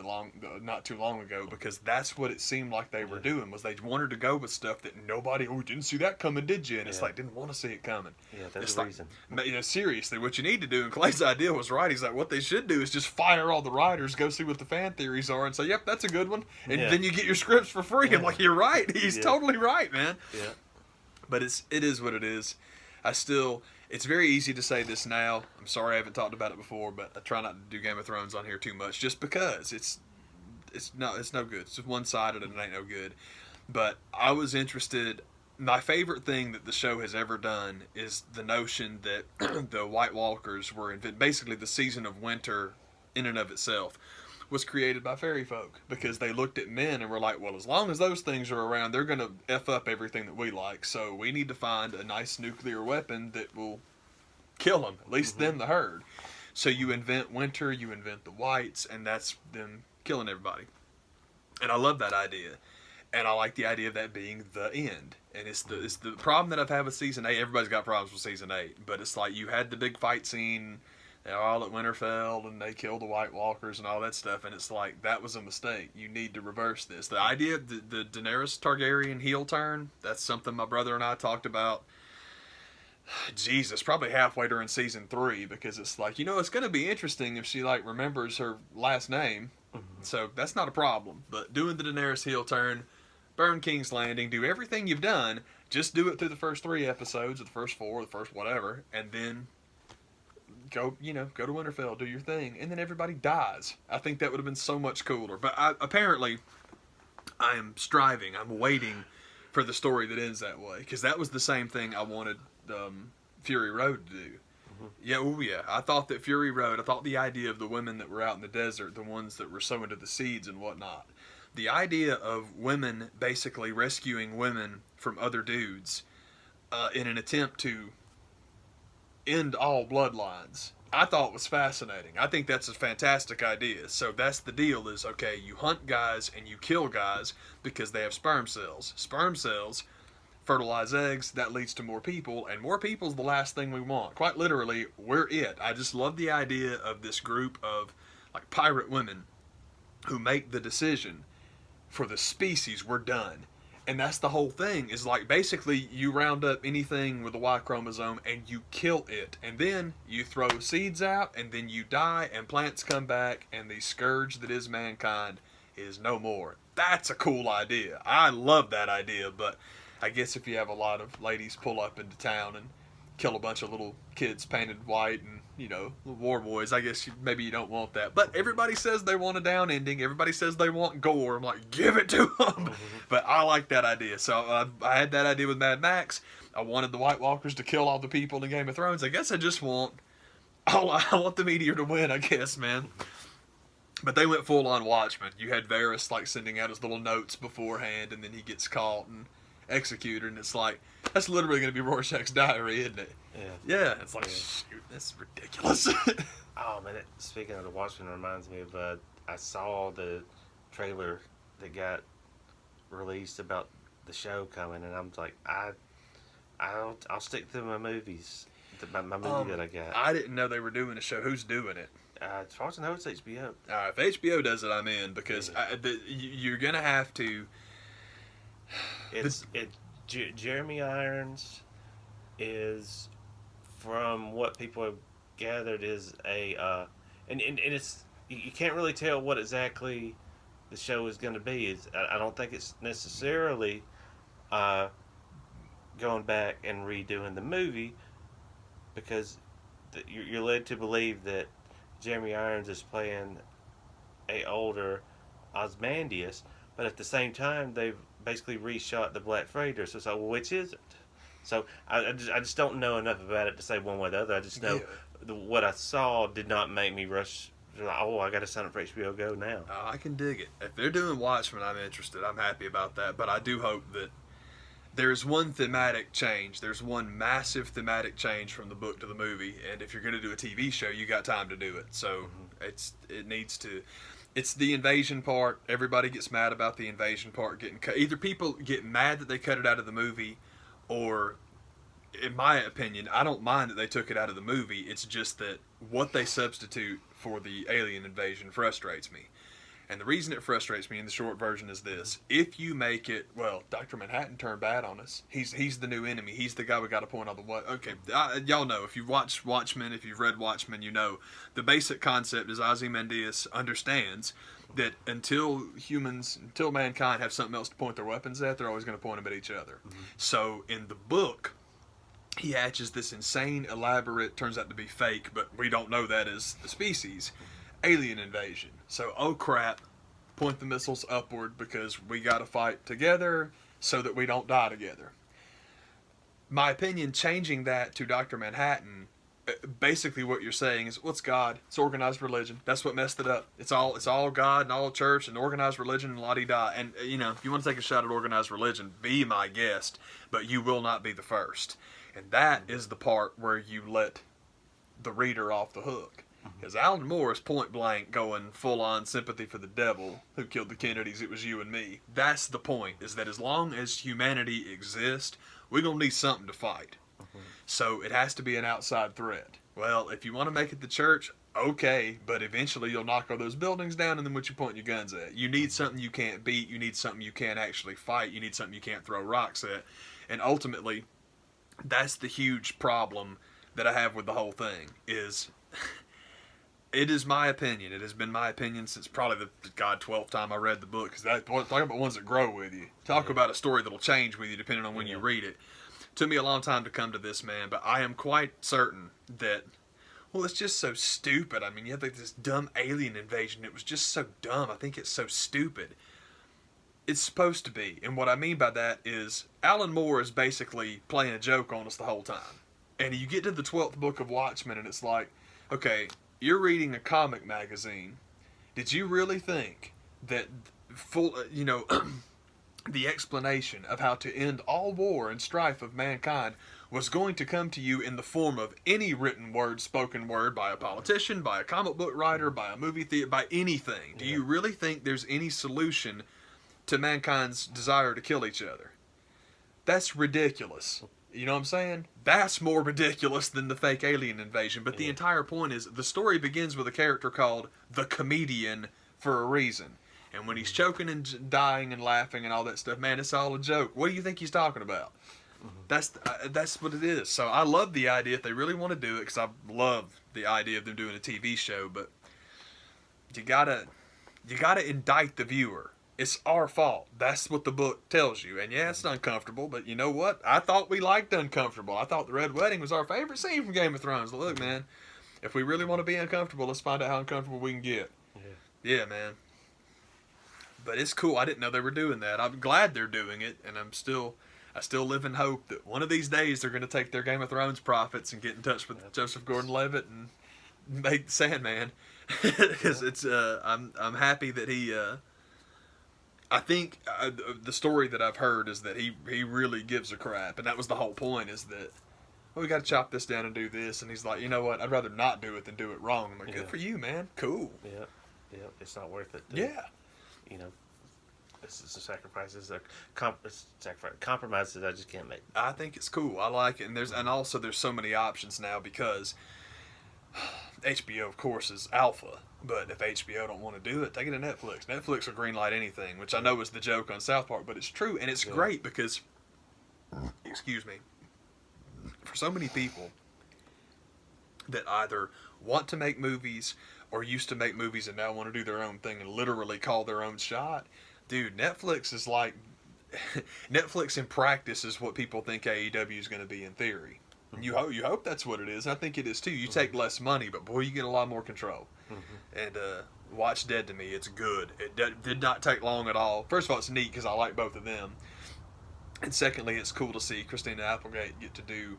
not too long ago because that's what it seemed like they were doing was they wanted to go with stuff that nobody, didn't see that coming, did you? And it's like, didn't want to see it coming. Yeah, that's it's the like, reason. Seriously, what you need to do, and Clay's idea was right. He's like, what they should do is just fire all the writers, go see what the fan theories are, and say, yep, that's a good one. And then you get your scripts for free. I'm like, you're right. He's totally right, man. Yeah. But it is what it is. It's very easy to say this now. I'm sorry I haven't talked about it before, but I try not to do Game of Thrones on here too much just because it's no good. It's just one-sided and it ain't no good. But I was interested. My favorite thing that the show has ever done is the notion that the White Walkers were basically the season of winter in and of itself was created by fairy folk because they looked at men and were like, well, as long as those things are around, they're going to F up everything that we like. So we need to find a nice nuclear weapon that will kill them, at least them, the herd. So you invent winter, you invent the whites, and that's them killing everybody. And I love that idea. And I like the idea of that being the end. And it's the problem that I've had with season 8. Everybody's got problems with season 8, but it's like you had the big fight scene. They're all at Winterfell and they kill the White Walkers and all that stuff, and it's like that was a mistake. You need to reverse this. The idea of the Daenerys Targaryen heel turn, that's something my brother and I talked about. Jesus, probably halfway during season 3, because it's like, it's going to be interesting if she like remembers her last name. So that's not a problem. But doing the Daenerys heel turn, burn King's Landing, do everything you've done, just do it through the first 3 episodes, or the first 4, or the first whatever, and then go to Winterfell, do your thing, and then everybody dies. I think that would have been so much cooler. But apparently, I'm waiting for the story that ends that way, because that was the same thing I wanted Fury Road to do. Yeah, I thought that Fury Road, I thought the idea of the women that were out in the desert, the ones that were so into the seeds and whatnot, the idea of women basically rescuing women from other dudes in an attempt to end all bloodlines, I thought was fascinating. I think that's a fantastic idea. So that's the deal is, okay, you hunt guys and you kill guys because they have sperm cells. Sperm cells fertilize eggs, that leads to more people, and more people's the last thing we want. Quite literally, we're it. I just love the idea of this group of like pirate women who make the decision for the species, we're done. And that's the whole thing, is like basically you round up anything with a Y chromosome and you kill it. And then you throw seeds out and then you die and plants come back and the scourge that is mankind is no more. That's a cool idea. I love that idea, but I guess if you have a lot of ladies pull up into town and kill a bunch of little kids painted white and, war boys, I guess maybe you don't want that. But everybody says they want a down ending. Everybody says they want gore. I'm like, give it to them. But I like that idea. So I had that idea with Mad Max. I wanted the White Walkers to kill all the people in Game of Thrones. I guess I want the meteor to win, I guess, man. But they went full on Watchmen. You had Varys like sending out his little notes beforehand, and then he gets caught and executed, and it's like, that's literally going to be Rorschach's diary, isn't it? Yeah. It's like, shoot, that's ridiculous. Oh man, speaking of the Watchmen, reminds me of I saw the trailer that got released about the show coming, and I'm like, I'll stick to my movies, my movie that I got. I didn't know they were doing a show. Who's doing it? As far as I know, it's HBO. If HBO does it, I'm in, because you're gonna have to. Jeremy Irons is, from what people have gathered, is a and it's, you can't really tell what exactly the show is going to be. I don't think it's necessarily going back and redoing the movie, because you're led to believe that Jeremy Irons is playing a older Ozymandias, but at the same time they've basically reshot the Black Freighter. So which is it? So I just don't know enough about it to say one way or the other. I just know what I saw did not make me rush. Oh, I got to sign up for HBO Go now. I can dig it. If they're doing Watchmen, I'm interested. I'm happy about that. But I do hope that there's one thematic change. There's one massive thematic change from the book to the movie. And if you're going to do a TV show, you got time to do it. So it needs to. It's the invasion part. Everybody gets mad about the invasion part getting cut. Either people get mad that they cut it out of the movie, or, in my opinion, I don't mind that they took it out of the movie. It's just that what they substitute for the alien invasion frustrates me. And the reason it frustrates me in the short version is this. If you make it, well, Dr. Manhattan turned bad on us. He's the new enemy. He's the guy we got to point on the what. Okay, y'all know. If you've watched Watchmen, if you've read Watchmen, you know. The basic concept is Ozymandias understands that until mankind have something else to point their weapons at, they're always going to point them at each other. Mm-hmm. So in the book, he hatches this insane, elaborate, turns out to be fake, but we don't know that as the species, alien invasion. So, oh crap, point the missiles upward because we got to fight together so that we don't die together. My opinion, changing that to Dr. Manhattan, basically what you're saying is, what's God? It's organized religion. That's what messed it up. It's all God and all church and organized religion and la-di-da. And, if you want to take a shot at organized religion, be my guest, but you will not be the first. And that is the part where you let the reader off the hook. Because Alan Moore is point blank going full on sympathy for the devil who killed the Kennedys. It was you and me. That's the point, is that as long as humanity exists, we're going to need something to fight. So it has to be an outside threat. Well, if you want to make it the church, okay, but eventually you'll knock all those buildings down, and then what you point your guns at? You need something you can't beat. You need something you can't actually fight. You need something you can't throw rocks at. And ultimately, that's the huge problem that I have with the whole thing, is... It is my opinion. It has been my opinion since probably the 12th time I read the book. Because talk about ones that grow with you. Talk about a story that'll change with you depending on when you read it. Took me a long time to come to this, man, but I am quite certain that, well, it's just so stupid. I mean, you have like this dumb alien invasion. It was just so dumb. I think it's so stupid. It's supposed to be. And what I mean by that is Alan Moore is basically playing a joke on us the whole time. And you get to the 12th book of Watchmen, and it's like, okay, you're reading a comic magazine. Did you really think that the explanation of how to end all war and strife of mankind was going to come to you in the form of any written word, spoken word, by a politician, by a comic book writer, by a movie theater, by anything? Do you really think there's any solution to mankind's desire to kill each other? That's ridiculous. You know what I'm saying? That's more ridiculous than the fake alien invasion. But the entire point is, the story begins with a character called the Comedian for a reason. And when he's choking and dying and laughing and all that stuff, man, it's all a joke. What do you think he's talking about? That's what it is. So I love the idea if they really want to do it, because I love the idea of them doing a TV show. But you gotta indict the viewer. It's our fault. That's what the book tells you. And yeah, it's uncomfortable, but you know what? I thought we liked uncomfortable. I thought the Red Wedding was our favorite scene from Game of Thrones. Look, man, if we really want to be uncomfortable, let's find out how uncomfortable we can get. Yeah, man. But it's cool. I didn't know they were doing that. I'm glad they're doing it, and I still live in hope that one of these days they're going to take their Game of Thrones profits and get in touch with Joseph Gordon-Levitt and make Sandman. Because I'm happy that he. I think the story that I've heard is that he really gives a crap, and that was the whole point. Is that, well, we got to chop this down and do this, and he's like, you know what? I'd rather not do it than do it wrong. I'm like, good for you, man. Cool. Yeah. It's not worth it. You know, this is a sacrifices, compromises I just can't make. I think it's cool. I like it, and also there's so many options now because HBO, of course, is alpha. But if HBO don't want to do it, take it to Netflix. Netflix will greenlight anything, which I know is the joke on South Park, but it's true, and it's great because, excuse me, for so many people that either want to make movies or used to make movies and now want to do their own thing and literally call their own shot, dude, Netflix is like, Netflix in practice is what people think AEW is going to be in theory. You hope that's what it is. I think it is too. You take less money, but boy, you get a lot more control. And watch Dead to Me. It's good. It did not take long at all. First of all, it's neat because I like both of them. And secondly, it's cool to see Christina Applegate get to do,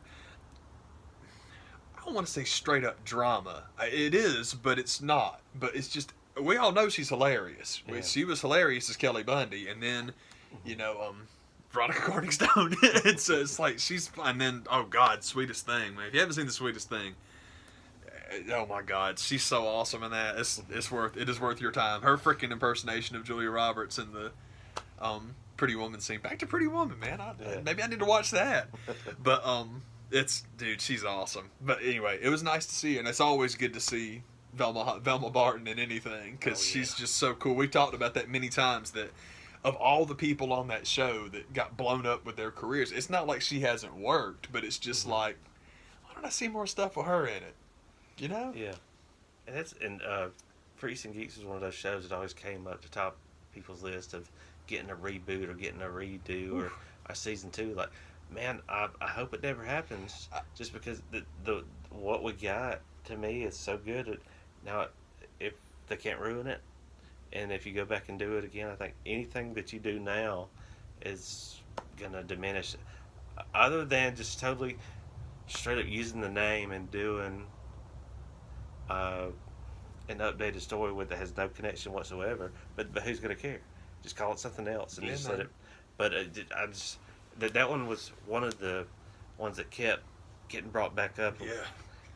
I don't want to say straight up drama. It is, but it's not. But it's just, we all know she's hilarious. Yeah. She was hilarious as Kelly Bundy. And then, Veronica Corningstone. It's like she's, and then, oh God, Sweetest Thing, man. If you haven't seen The Sweetest Thing, oh my God, she's so awesome in that. It is worth your time. Her freaking impersonation of Julia Roberts in the Pretty Woman scene. Back to Pretty Woman, man. Maybe I need to watch that. But dude, she's awesome. But anyway, it was nice to see her, and it's always good to see Velma Barton in anything because she's just so cool. We've talked about that many times, that of all the people on that show that got blown up with their careers, it's not like she hasn't worked, but it's just like, why don't I see more stuff with her in it? You know? Yeah. And Freaks and Geeks was one of those shows that always came up to top people's list of getting a reboot or getting a redo or a season 2. Like, man, I hope it never happens, just because the what we got, to me, is so good. Now, if they can't ruin it, and if you go back and do it again, I think anything that you do now is going to diminish, other than just totally straight up using the name and doing an updated story that has no connection whatsoever. But who's going to care? Just call it something else and just let it. But that one was one of the ones that kept getting brought back up. Yeah.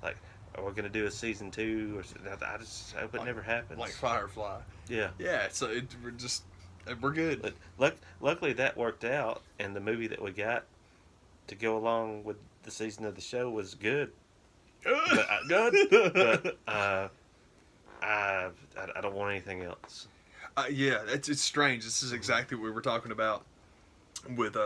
Like, are we going to do a season 2? Or I just hope it never happens. Like Firefly. Yeah. Yeah, so we're good. But luckily that worked out, and the movie that we got to go along with the season of the show was good. But I don't want anything else. Yeah, it's strange. This is exactly what we were talking about with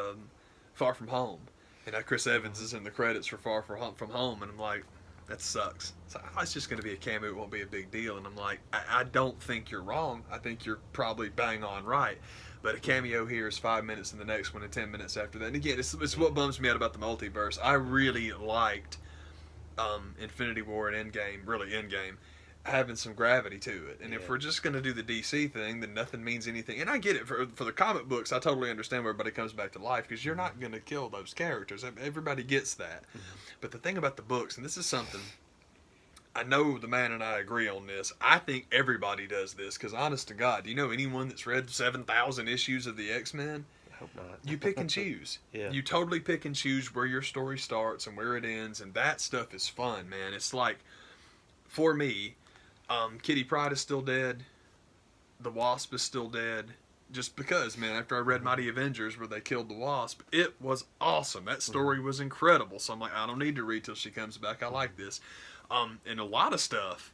Far From Home. And Chris Evans is in the credits for Far From Home, and I'm like, that sucks. It's just going to be a cameo. It won't be a big deal. And I'm like, I don't think you're wrong. I think you're probably bang on right. But a cameo here is 5 minutes, and the next one and 10 minutes after that. And again, it's what bums me out about the multiverse. I really liked Infinity War and Endgame, having some gravity to it. And if we're just going to do the DC thing, then nothing means anything. And I get it. For the comic books, I totally understand where everybody comes back to life, because you're not going to kill those characters. Everybody gets that. But the thing about the books, and this is something, I know the man and I agree on this. I think everybody does this, because honest to God, do you know anyone that's read 7,000 issues of the X-Men? I hope not. You pick and choose. Yeah. You totally pick and choose where your story starts and where it ends, and that stuff is fun, man. It's like, for me, Kitty Pryde is still dead. The Wasp is still dead. Just because, man, after I read Mighty Avengers where they killed the Wasp, it was awesome. That story was incredible. So I'm like, I don't need to read till she comes back. I like this. And a lot of stuff,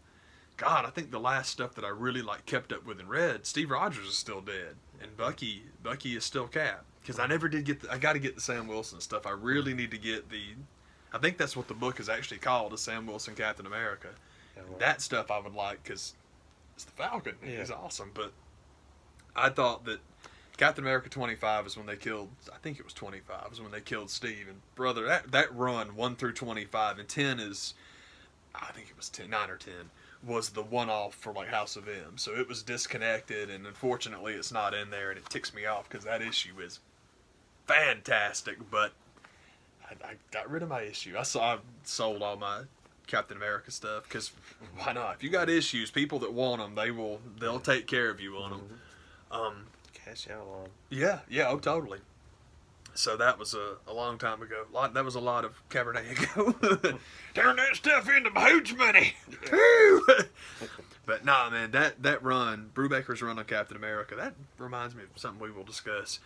God, I think the last stuff that I really kept up with and read, Steve Rogers is still dead, and Bucky is still Cap. Because I never did I got to get the Sam Wilson stuff. I really need to get I think that's what the book is actually called, is Sam Wilson Captain America. Yeah, well, That stuff I would like, because it's the Falcon. Yeah. He's awesome. But I thought that Captain America 25 is when they killed, I think it was 25, is when they killed Steve. And brother, that run 1 through 25, and 10 is, I think it was 9 or 10, was the one-off for House of M. So it was disconnected, and unfortunately it's not in there, and it ticks me off because that issue is fantastic. But I got rid of my issue. I sold all my Captain America stuff, because why not? If you got issues, people that want them, they'll take care of you on them. Cash out on. Yeah, oh, totally. So that was a long time ago. That was a lot of Cabernet ago. Turn that stuff into hooch money. But nah, man, that run, Brubaker's run on Captain America, that reminds me of something we will discuss.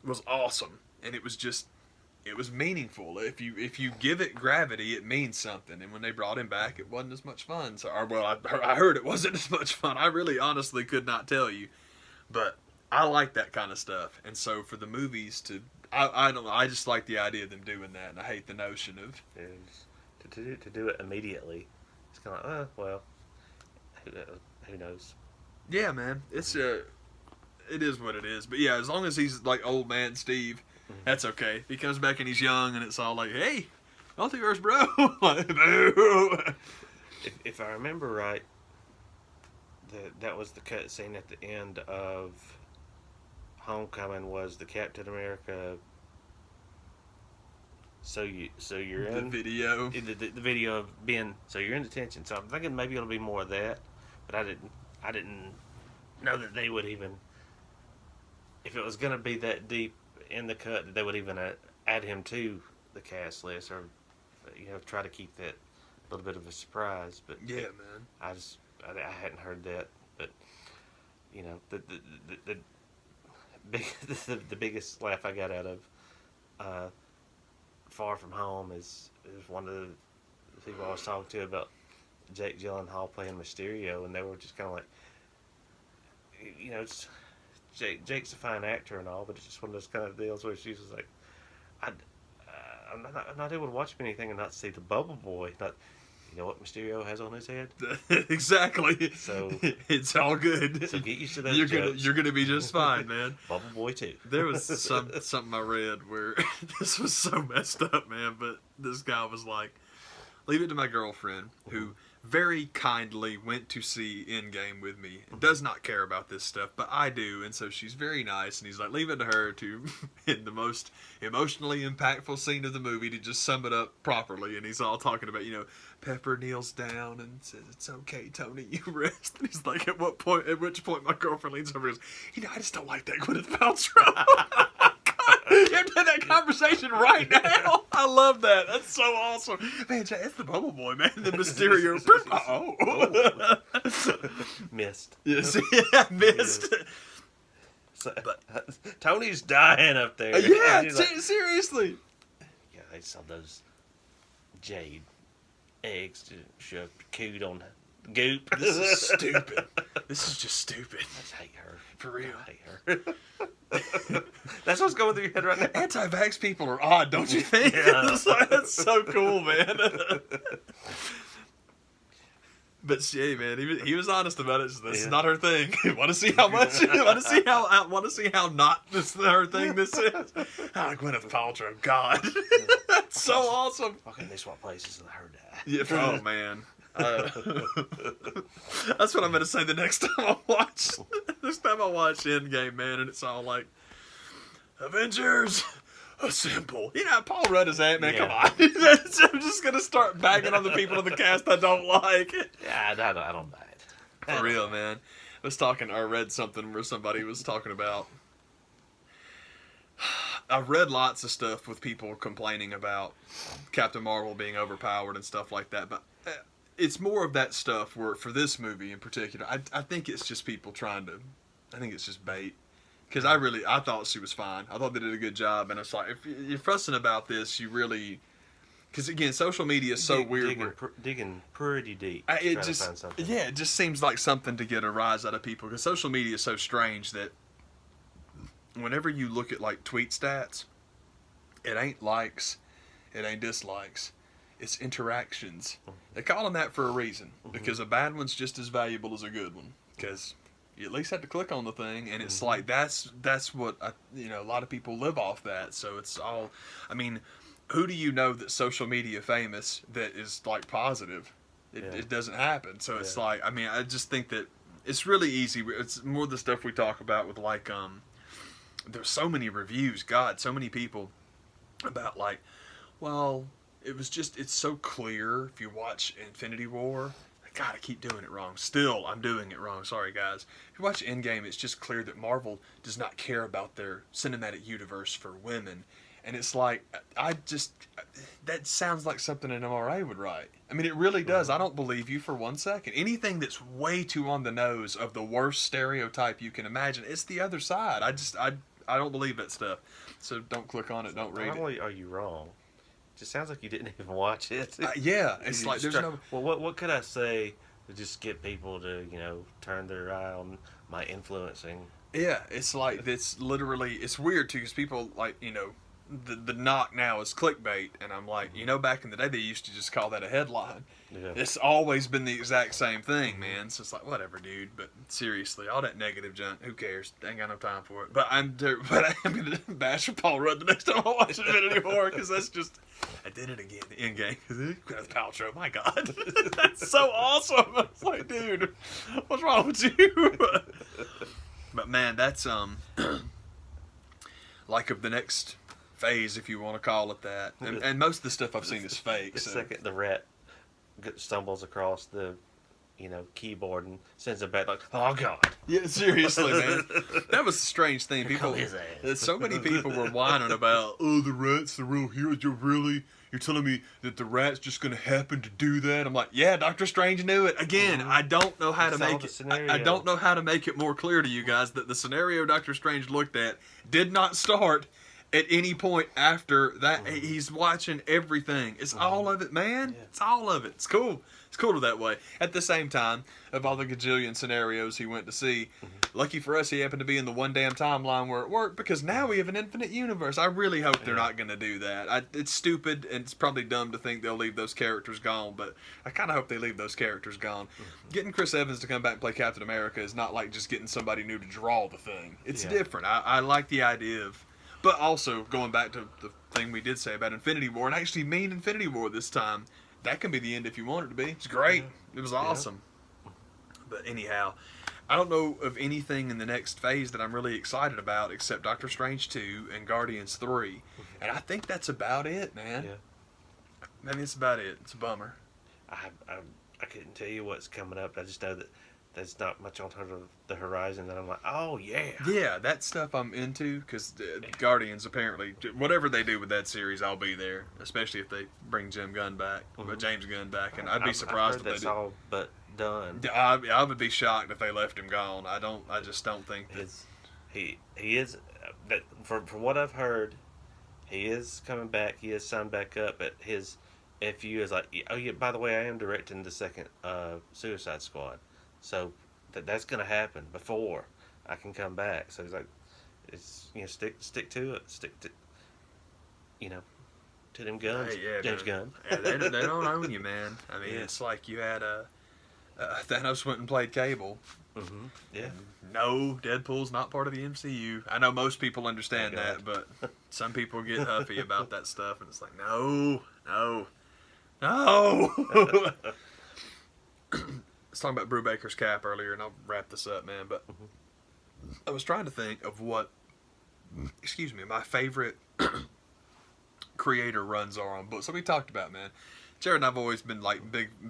Was awesome, and it was meaningful. If you give it gravity, it means something. And when they brought him back, it wasn't as much fun. So, I heard it wasn't as much fun. I really, honestly, could not tell you. But I like that kind of stuff. And so for the movies I don't know. I just like the idea of them doing that, and I hate the notion of to do it immediately. It's kind of like, well, who knows? Yeah, man. It is what it is. But yeah, as long as he's like old man Steve, that's okay. He comes back and he's young, and it's all like, hey, multiverse, bro. If I remember right, that was the cut scene at the end of Homecoming, was the Captain America. So you're in the video. The video of being, so you're in detention. So I'm thinking maybe it'll be more of that, but I didn't know that they would even, if it was going to be that deep in the cut, that they would even add him to the cast list, or try to keep that a little bit of a surprise. But yeah, man, I hadn't heard that. But the biggest laugh I got out of Far From Home is one of the people I was talking to about Jake Gyllenhaal playing Mysterio, and they were just kind of like, Jake's a fine actor and all, but it's just one of those kind of deals where she's just like, I'm not able to watch anything and not see the Bubble Boy. Not, you know what Mysterio has on his head? Exactly. So it's all good. So get used to those You're gonna be just fine, man. Bubble Boy too. There was something I read where this was so messed up, man. But this guy was like, leave it to my girlfriend, who very kindly went to see Endgame with me. Does not care about this stuff, but I do, and so she's very nice. And he's like, leave it to her to, in the most emotionally impactful scene of the movie, to just sum it up properly. And he's all talking about, Pepper kneels down and says, "It's okay, Tony, you rest." And he's like, at which point my girlfriend leans over and goes, I just don't like that Gwyneth Paltrow. kept having that conversation right now. I love that. That's so awesome. Man, it's the Bubble Boy, man. The Mysterio. Missed. Yes, yeah, missed. So, Tony's dying up there. Yeah, He's like, seriously. yeah, I saw those jade eggs to shove coot on goop. This is stupid. This is just stupid. I just hate her. For real. I hate her. That's what's going through your head right now. Anti-vax people are odd, don't you think? Yeah. That's so cool, man. But yeah, man, he was honest about it. So this is not her thing. Want to see how much? Want to see how not this her thing this is? Oh, Gwyneth Paltrow, God, that's so awesome. Fucking they swap places and her die. Yeah. Oh man. That's what I'm gonna say the next time I watch. Next time I watch Endgame, man, and it's all like Avengers. Assemble. You know, Paul Rudd is Ant-Man. Yeah. Come on. I'm just gonna start bagging on the people in the cast I don't like. Yeah, I don't buy it. For real, man. I read something where somebody was talking about. I've read lots of stuff with people complaining about Captain Marvel being overpowered and stuff like that, but it's more of that stuff where, for this movie in particular, I think it's just people I think it's just bait. Because I thought she was fine. I thought they did a good job, and it's like, if you're fussing about this, you really... Because, again, social media is so weird. Digging pretty deep. It just seems like something to get a rise out of people. Because social media is so strange that whenever you look at, like, tweet stats, it ain't likes, it ain't dislikes, it's interactions. They call them that for a reason. Because a bad one's just as valuable as a good one. Because... you at least have to click on the thing, and it's like that's what a lot of people live off that. So it's all, I mean, who do you know that's social media famous that is like positive? It doesn't happen. So it's like, I mean, I just think that it's really easy. It's more the stuff we talk about with like there's so many reviews, God, so many people about like, well, it's so clear if you watch Infinity War. God, I keep doing it wrong. Still, I'm doing it wrong. Sorry, guys. If you watch Endgame, it's just clear that Marvel does not care about their cinematic universe for women. And it's like, that sounds like something an MRA would write. I mean, it really does. I don't believe you for 1 second. Anything that's way too on the nose of the worst stereotype you can imagine, it's the other side. I don't believe that stuff. So don't click on it. Don't read it. Not only are you wrong, it just sounds like you didn't even watch it. Yeah, it's like there's no... Well, what could I say to just get people to, turn their eye on my influencing? Yeah, it's like, it's literally... It's weird, too, because people, like, the knock now is clickbait, and I'm like, back in the day, they used to just call that a headline. Yeah. It's always been the exact same thing, man. So it's like, whatever, dude. But seriously, all that negative junk, who cares? Ain't got no time for it. But I'm gonna bash Paul Rudd the next time I watch it anymore, because that's just... I did it again, the Endgame. Gwyneth Paltrow, my God. That's so awesome. It's like, dude, what's wrong with you? But man, that's like of the next phase, if you want to call it that. And most of the stuff I've seen is fake. The second the rat stumbles across the keyboard and sends it back like, oh God. Yeah, seriously, man. That was a strange thing. So many people were whining about, oh, the rat's the real hero. You're telling me that the rat's just going to happen to do that? I'm like, yeah, Doctor Strange knew it. Again, I don't know how to make it. I don't know how to make it more clear to you guys that the scenario Doctor Strange looked at did not start at any point after that. He's watching everything. It's all of it, man. Yeah. It's all of it. It's cool. It's cooler that way. At the same time, of all the gajillion scenarios he went to see, lucky for us, he happened to be in the one damn timeline where it worked, because now we have an infinite universe. I really hope they're not going to do that. It's stupid, and it's probably dumb to think they'll leave those characters gone, but I kind of hope they leave those characters gone. Getting Chris Evans to come back and play Captain America is not like just getting somebody new to draw the thing. It's different. I like the idea of... But also, going back to the thing we did say about Infinity War, and I actually mean Infinity War this time, that can be the end if you want it to be. It's great. It was awesome. Yeah. But anyhow, I don't know of anything in the next phase that I'm really excited about except Doctor Strange 2 and Guardians 3. And I think that's about it, man. Yeah. I mean, it's about it. It's a bummer. I couldn't tell you what's coming up. I just know that there's not much on the horizon that I'm like, oh yeah. Yeah, that stuff I'm into because Guardians apparently whatever they do with that series, I'll be there. Especially if they bring James Gunn back, and I'd be surprised I've if heard they that's do. all but done. I would be shocked if they left him gone. I just don't think that. He is that from what I've heard, he is coming back. He is signed back up, but his FU is like, oh yeah, by the way, I am directing the second Suicide Squad, so that's gonna happen before I can come back. So he's like, it's stick to it, to them guns, Hey, yeah, James man. Gunn. Yeah, they don't own you, man. I mean, Yeah. it's like you had Thanos went and played Cable. Mm-hmm. Yeah. No, Deadpool's not part of the MCU. I know most people understand Oh, that, but some people get huffy about that stuff, and it's like, no. I was talking about Brubaker's cap earlier, and I'll wrap this up, man. But I was trying to think of what, my favorite creator runs are on books. So we talked about, man. Jared and I've always been like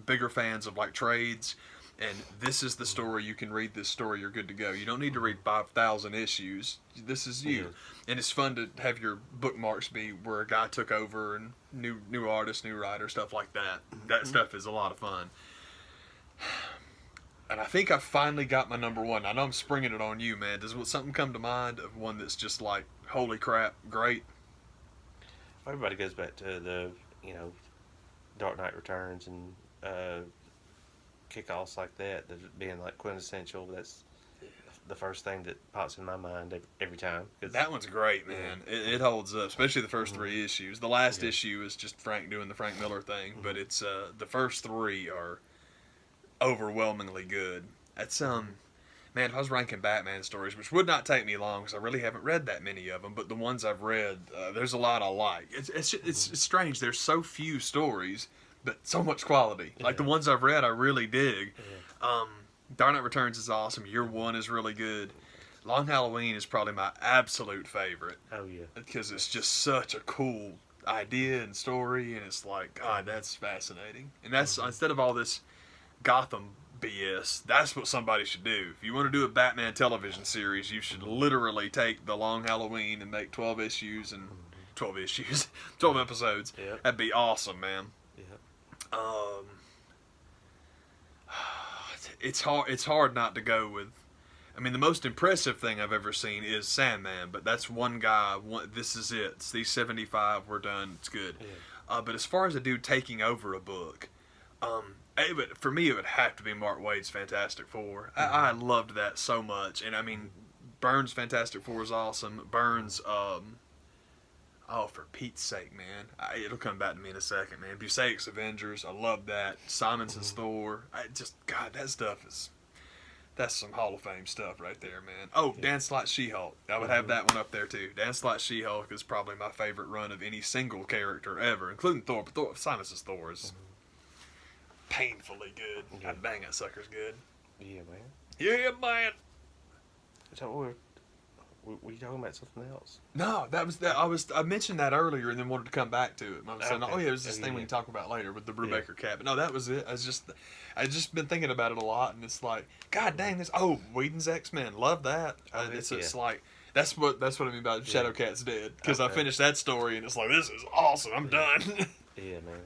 bigger fans of like trades. And this is the story. You can read this story. You're good to go. You don't need to read 5,000 issues. This is you. Yeah. And it's fun to have your bookmarks be where a guy took over and new artist, new writer, stuff like that. That stuff is a lot of fun. And I think I finally got my number one. I know I'm springing it on you, man. Does something come to mind of one that's just like, holy crap, great? Everybody goes back to the Dark Knight Returns and kickoffs like that being like quintessential. That's the first thing that pops in my mind every time. That one's great, man. Yeah. It holds up, especially the first three issues. The last issue is just Frank doing the Frank Miller thing, but it's the first three are overwhelmingly good. That's man, if I was ranking Batman stories, which would not take me long because I really haven't read that many of them, but the ones I've read, there's a lot I like. It's strange. There's so few stories, but so much quality. Like the ones I've read, I really dig. Yeah. Dark Knight Returns is awesome. Year One is really good. Long Halloween is probably my absolute favorite. Oh yeah. Because it's just such a cool idea and story, and it's like, God, that's fascinating. And that's instead of all this Gotham BS, that's what somebody should do. If you want to do a Batman television series, you should literally take the Long Halloween and make 12 episodes. 12 episodes. Yep. That'd be awesome, man. Yeah. It's hard not to go with. I mean, the most impressive thing I've ever seen is Sandman, but that's one guy. This is it. It's these 75. We're done. It's good. Yeah. But as far as a dude taking over a book, for me, it would have to be Mark Waid's Fantastic Four. I loved that so much, and I mean, Burns' Fantastic Four is awesome. Burns, for Pete's sake, man, it'll come back to me in a second, man. Busiek's Avengers, I love that. Simonson's Thor, God, that stuff that's some Hall of Fame stuff right there, man. Oh, Dan Slott's She-Hulk, I would have that one up there too. Dan Slott's She-Hulk is probably my favorite run of any single character ever, including Thor. But Simonson's Thor is painfully good. Yeah. God dang, that sucker's good. Yeah, man. Yeah, man. So were you talking about something else? No, that was that. I mentioned that earlier and then wanted to come back to it. And I was saying, Okay. oh yeah, there's this thing we Yeah. can talk about later with the Brubaker cap. But no, that was it. I just been thinking about it a lot, and it's like, God dang this. Oh, Whedon's X-Men, love that. Oh, It's like that's what I mean about Shadowcat's Dead, because I Okay. finished that story and it's like, this is awesome. I'm done. Yeah, man.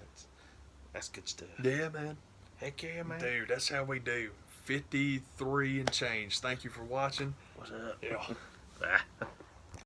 That's good stuff. Yeah, man. Heck yeah, man. Dude, that's how we do. 53 and change. Thank you for watching. What's up? Yeah. Ah.